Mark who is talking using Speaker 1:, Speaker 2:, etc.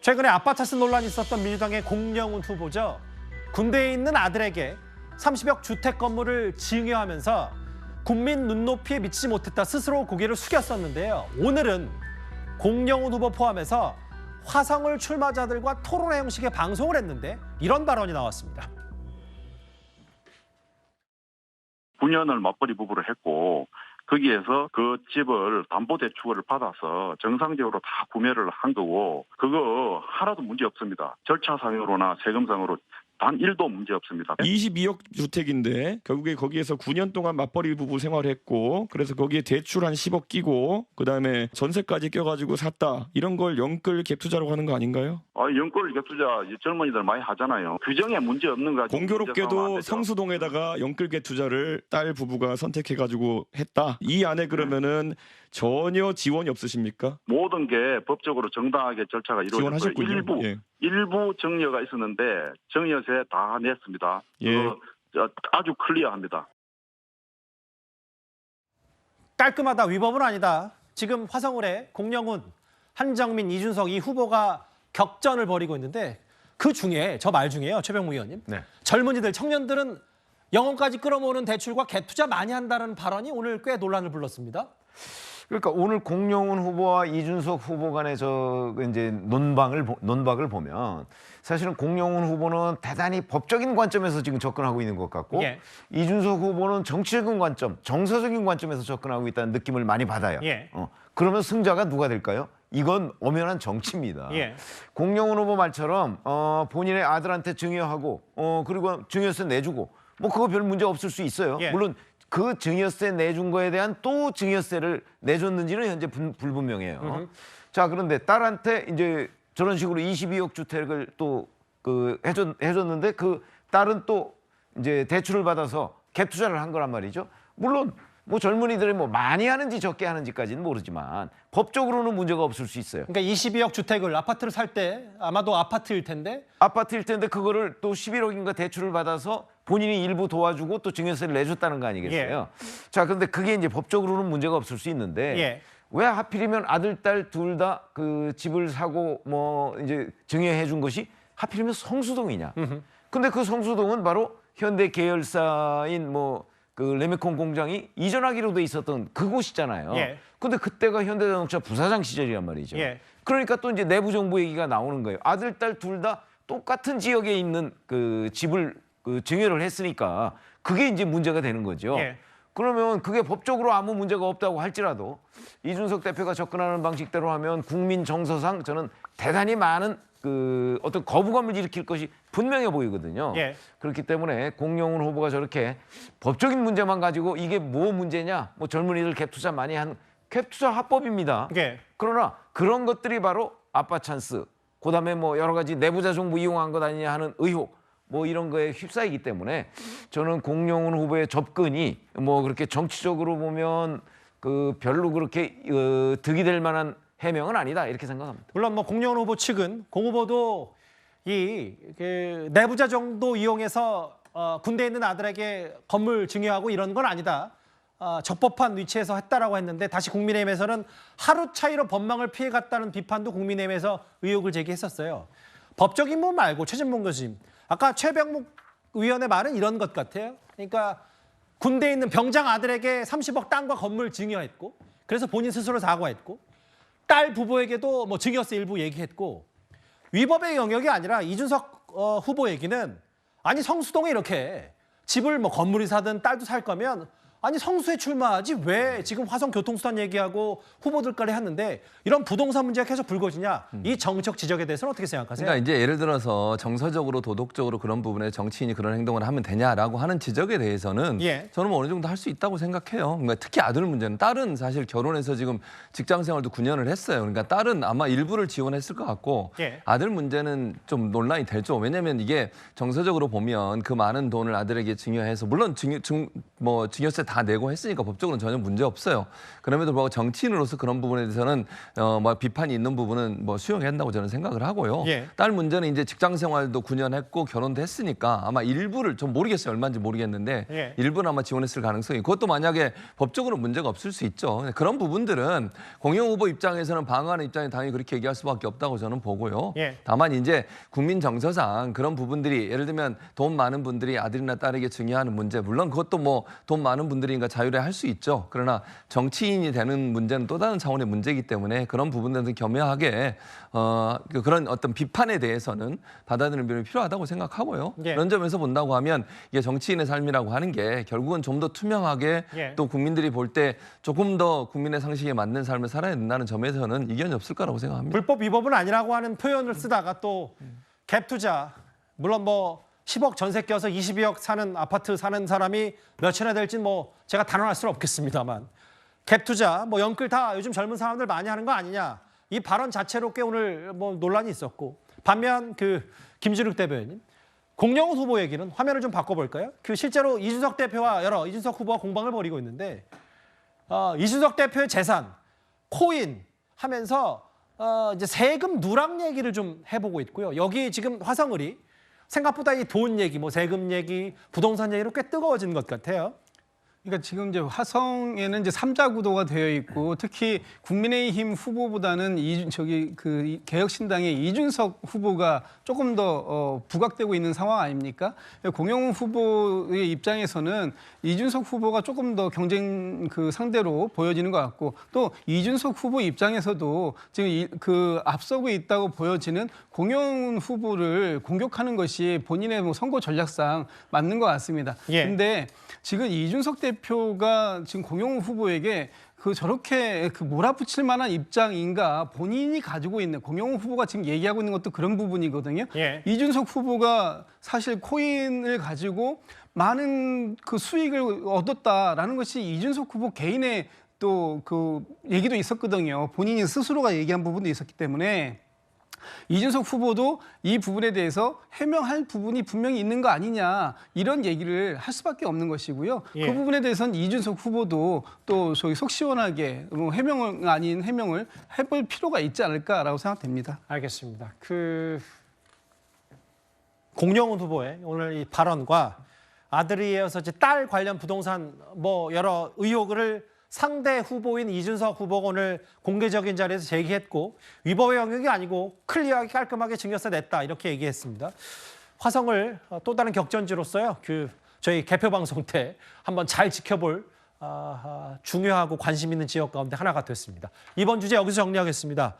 Speaker 1: 최근에 아파트스 논란이 있었던 민주당의 공영훈 후보죠. 군대에 있는 아들에게 30여 주택 건물을 증여하면서 국민 눈높이에 미치지 못했다 스스로 고개를 숙였었는데요. 오늘은 공영훈 후보 포함해서 화성을 출마자들과 토론회 형식의 방송을 했는데 이런 발언이 나왔습니다.
Speaker 2: 9년을 맞벌이 부부를 했고 거기에서 그 집을 담보대출을 받아서 정상적으로 다 구매를 한 거고 그거 하나도 문제 없습니다. 절차상으로나 세금상으로 단 1도 문제 없습니다.
Speaker 3: 22억 주택인데 결국에 거기에서 9년 동안 맞벌이 부부 생활했고 그래서 거기에 대출 한 10억 끼고 그다음에 전세까지 껴가지고 샀다. 이런 걸 영끌 갭 투자라고 하는 거 아닌가요?
Speaker 2: 영끌 갭 투자 젊은이들 많이 하잖아요. 규정에 문제 없는 거.
Speaker 3: 공교롭게도 성수동에다가 영끌 갭 투자를 딸 부부가 선택해가지고 했다. 이 안에 그러면은 전혀 지원이 없으십니까?
Speaker 2: 모든 게 법적으로 정당하게 절차가 이루어졌고요.
Speaker 3: 지원하셨군요.
Speaker 2: 일부 정여가 있었는데 정여세 다 냈습니다.
Speaker 3: 예.
Speaker 2: 아주 클리어합니다.
Speaker 1: 깔끔하다, 위법은 아니다. 지금 화성을의 공영훈, 한정민, 이준석 이 후보가 격전을 벌이고 있는데 그 중에 저 말 중에요, 최병무 의원님.
Speaker 4: 네.
Speaker 1: 젊은이들, 청년들은 영혼까지 끌어모으는 대출과 갭투자 많이 한다는 발언이 오늘 꽤 논란을 불렀습니다.
Speaker 4: 그러니까 오늘 공영훈 후보와 이준석 후보 간의 이제 논박을 보면 사실은 공영훈 후보는 대단히 법적인 관점에서 지금 접근하고 있는 것 같고
Speaker 1: 예.
Speaker 4: 이준석 후보는 정치적인 관점, 정서적인 관점에서 접근하고 있다는 느낌을 많이 받아요.
Speaker 1: 예.
Speaker 4: 그러면 승자가 누가 될까요? 이건 엄연한 정치입니다.
Speaker 1: 예.
Speaker 4: 공영훈 후보 말처럼 본인의 아들한테 증여하고 그리고 증여세 내주고 뭐 그거 별 문제 없을 수 있어요.
Speaker 1: 예.
Speaker 4: 물론 그 증여세 내준 거에 대한 또 증여세를 내줬는지는 현재 불분명해요. 자, 그런데 딸한테 이제 저런 식으로 22억 주택을 또 해줬는데 그 딸은 또 이제 대출을 받아서 갭 투자를 한 거란 말이죠. 물론 뭐 젊은이들이 뭐 많이 하는지 적게 하는지까지는 모르지만 법적으로는 문제가 없을 수 있어요.
Speaker 1: 그러니까 22억 주택을 아파트를 살 때 아마도 아파트일 텐데
Speaker 4: 그거를 또 11억인가 대출을 받아서 본인이 일부 도와주고 또 증여세를 내줬다는 거 아니겠어요? 자, 그런데 그게 이제 법적으로는 문제가 없을 수 있는데 왜 하필이면 아들, 딸 둘 다 그 집을 사고 뭐 이제 증여해 준 것이 하필이면 성수동이냐? 근데 그 성수동은 바로 현대 계열사인 그 레미콘 공장이 이전하기로 돼 있었던 그곳이잖아요. 근데 그때가 현대자동차 부사장 시절이란 말이죠. 그러니까 또 이제 내부 정보 얘기가 나오는 거예요. 아들, 딸 둘 다 똑같은 지역에 있는 그 집을 증여를 했으니까 그게 이제 문제가 되는 거죠. 그러면 그게 법적으로 아무 문제가 없다고 할지라도 이준석 대표가 접근하는 방식대로 하면 국민 정서상 저는 대단히 많은 어떤 거부감을 일으킬 것이 분명해 보이거든요. 그렇기 때문에 공영훈 후보가 저렇게 법적인 문제만 가지고 이게 뭐 문제냐? 뭐 젊은이들 갭 투자 많이 한 갭 투자 합법입니다. 그러나 그런 것들이 바로 아빠 찬스, 그다음에 뭐 여러 가지 내부자 정부 이용한 것 아니냐 하는 의혹, 뭐 이런 거에 휩싸이기 때문에 저는 공영훈 후보의 접근이 뭐 그렇게 정치적으로 보면 별로 그렇게 득이 될 만한 해명은 아니다 이렇게 생각합니다.
Speaker 1: 물론 뭐 공영훈 후보 측은 공 후보도 이 내부자 정도 이용해서 군대에 있는 아들에게 건물 증여하고 이런 건 아니다. 적법한 위치에서 했다라고 했는데 다시 국민의힘에서는 하루 차이로 법망을 피해갔다는 비판도 국민의힘에서 의혹을 제기했었어요. 법적인 부분 말고 최진봉 교수님, 아까 최병묵 의원의 말은 이런 것 같아요. 그러니까 군대에 있는 병장 아들에게 30억 땅과 건물 증여했고 그래서 본인 스스로 사과했고 딸 부부에게도 뭐 증여세 일부 얘기했고 위법의 영역이 아니라 이준석 후보 얘기는 아니 성수동에 이렇게 집을 뭐 건물이 사든 딸도 살 거면 아니 성수에 출마하지 왜 지금 화성 교통수단 얘기하고 후보들까지 했는데 이런 부동산 문제가 계속 불거지냐 이 정책 지적에 대해서는 어떻게 생각하세요?
Speaker 5: 그러니까 이제 예를 들어서 정서적으로 도덕적으로 그런 부분에 정치인이 그런 행동을 하면 되냐라고 하는 지적에 대해서는 저는 뭐 어느 정도 할 수 있다고 생각해요. 그러니까 특히 아들 문제는 딸은 사실 결혼해서 지금 직장 생활도 9년을 했어요. 그러니까 딸은 아마 일부를 지원했을 것 같고 아들 문제는 좀 논란이 되죠. 왜냐하면 이게 정서적으로 보면 그 많은 돈을 아들에게 증여해서 물론 증여세 다 내고 했으니까 법적으로는 전혀 문제 없어요. 그럼에도 불구하고 정치인으로서 그런 부분에 대해서는 뭐 비판이 있는 부분은 뭐 수용해야 한다고 저는 생각을 하고요. 딸 문제는 이제 직장 생활도 9년 했고 결혼도 했으니까 아마 일부를 좀 모르겠어요. 얼마인지 모르겠는데 일부는 아마 지원했을 가능성이 그것도 만약에 법적으로 문제가 없을 수 있죠. 그런 부분들은 공영 후보 입장에서는 방어하는 입장이 당연히 그렇게 얘기할 수밖에 없다고 저는 보고요. 다만 이제 국민 정서상 그런 부분들이 예를 들면 돈 많은 분들이 아들이나 딸에게 증여하는 문제 물론 그것도 뭐 돈 많은 분들이니까 자유롭게 할 수 있죠. 그러나 정치인이 되는 문제는 또 다른 차원의 문제이기 때문에 그런 부분들은 겸허하게 그런 어떤 비판에 대해서는 받아들이는 비용이 필요하다고 생각하고요. 그런 점에서 본다고 하면 이게 정치인의 삶이라고 하는 게 결국은 좀 더 투명하게 또 국민들이 볼 때 조금 더 국민의 상식에 맞는 삶을 살아야 된다는 점에서는 이견이 없을 거라고 생각합니다.
Speaker 1: 불법 위법은 아니라고 하는 표현을 쓰다가 또 갭 투자 물론 뭐 10억 전세 껴서 22억 사는 아파트 사는 사람이 몇이나 될지는 뭐 제가 단언할 수는 없겠습니다만 갭 투자 뭐 영끌 다 요즘 젊은 사람들 많이 하는 거 아니냐 이 발언 자체로 꽤 오늘 뭐 논란이 있었고 반면 그 김준욱 대변인 공영훈 후보 얘기는 화면을 좀 바꿔볼까요? 그 실제로 이준석 대표와 이준석 후보가 공방을 벌이고 있는데 이준석 대표의 재산 코인 하면서 이제 세금 누락 얘기를 좀 해보고 있고요. 여기 지금 화성을이 생각보다 이 돈 얘기, 뭐 세금 얘기, 부동산 얘기로 꽤 뜨거워진 것 같아요.
Speaker 6: 그러니까 지금 이제 화성에는 이제 3자 구도가 되어 있고 특히 국민의힘 후보보다는 개혁신당의 이준석 후보가 조금 더 부각되고 있는 상황 아닙니까? 공영훈 후보의 입장에서는 이준석 후보가 조금 더 경쟁 상대로 보여지는 것 같고 또 이준석 후보 입장에서도 지금 앞서고 있다고 보여지는 공영훈 후보를 공격하는 것이 본인의 뭐 선거 전략상 맞는 것 같습니다. 근데 지금 이준석 대표가 지금 공영훈 후보에게 저렇게 몰아붙일 만한 입장인가 본인이 가지고 있는 공영훈 후보가 지금 얘기하고 있는 것도 그런 부분이거든요. 이준석 후보가 사실 코인을 가지고 많은 수익을 얻었다라는 것이 이준석 후보 개인의 또 얘기도 있었거든요. 본인이 스스로가 얘기한 부분도 있었기 때문에 이준석 후보도 이 부분에 대해서 해명할 부분이 분명히 있는 거 아니냐 이런 얘기를 할 수밖에 없는 것이고요. 그 부분에 대해서는 이준석 후보도 또 속 시원하게 해명 아닌 해명을 해볼 필요가 있지 않을까라고 생각됩니다.
Speaker 1: 알겠습니다. 공영훈 후보의 오늘 이 발언과 아들이 이어서 이제 딸 관련 부동산 뭐 여러 의혹을 상대 후보인 이준석 후보가 오늘 공개적인 자리에서 제기했고 위법의 영역이 아니고 클리어하게 깔끔하게 증여세 냈다 이렇게 얘기했습니다. 화성을 또 다른 격전지로서요. 저희 개표 방송 때 한번 잘 지켜볼 중요하고 관심 있는 지역 가운데 하나가 됐습니다. 이번 주제 여기서 정리하겠습니다.